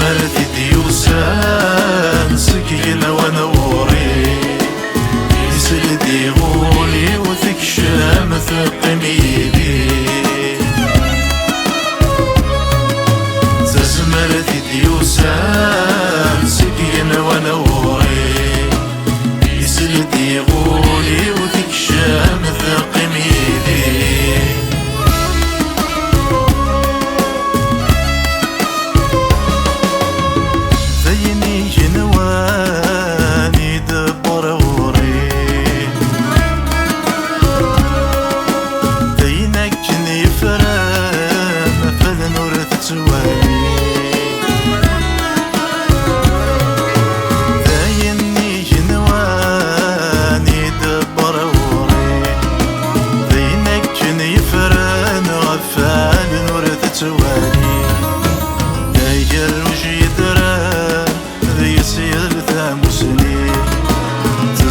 تزمرت ديوسان سكين ونوري يسلدي غولي وثك شام ثقم يدي تزمرت ديوسان سكين ونوري يسلدي غولي وثك شام ثقم يدي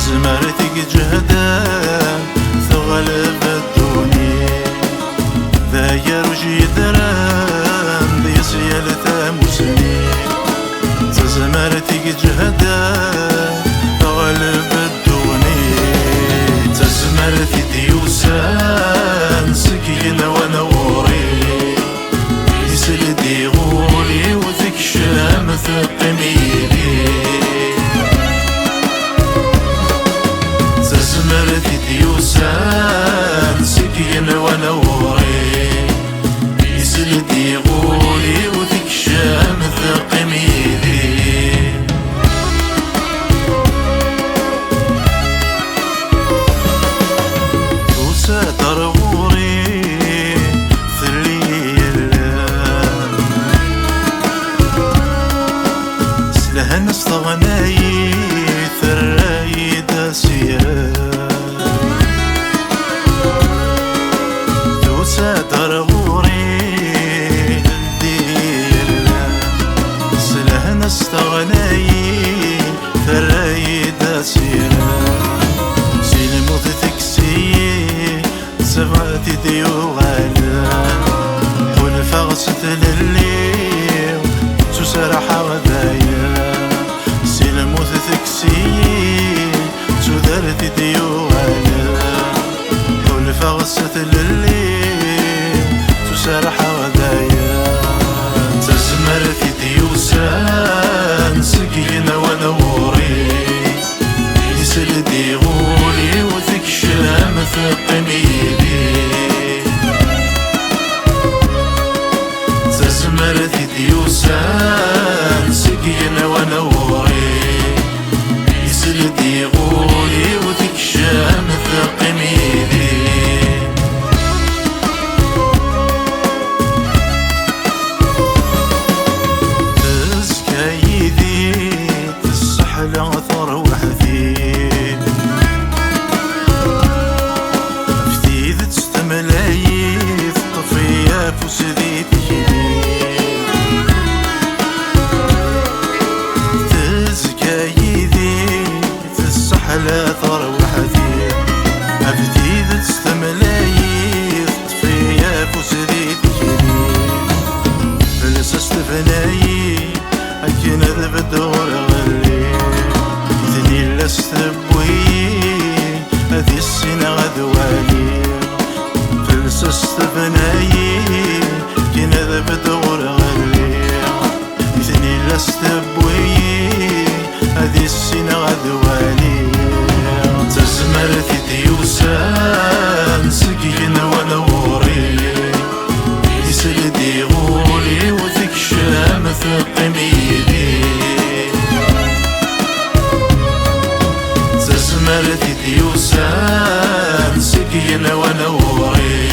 تزمرتك جهدا ثغلب الدنيا ذاير جدران بيسيل ثاموسني تزمرتك جهدا ثغلب الدنيا تزمرت ديوسان سكين ونوري يسلدي غولي وثك شام ثقميلي تزمرت ديوسان سكين ونوري يسلدي غولي وثك شام ثقم يدي وساتر غوري ثليل سلها نستغناي ثراي داسيا ساتر غوري الديلا سله نستغناي ثرايد سيرا سلموت تكسي سبعتي ديو غالا حول فغسة لليل تسرح وذايا سلموت تكسي تذرت ديو غالا حول فغسة لليل تسرح وذايا تزمرت ديوسان سكين ونوري يسلدي غولي وثك شام ثقم يدي تزمرت ديوسان سكين ونوري يسلدي غولي وثك شام ثقم يدي العثر وحثيد فتيذ تستملايف طفية فسديد تزكى يدي تسحل عثر وحثيد فتيذ تستملايف طفية فسديد فلسست فناي أكين ذب الدور غلي استبوي هذي السنة غدوالي فلسست بناي كي نذب دور غلي إذني لستبوي هذي السنة غدوالي تزمرت ديوسان سكين ونوري يسلدي غولي وثك شام ثقم يدي تزمرت ديوسان سكين ونوري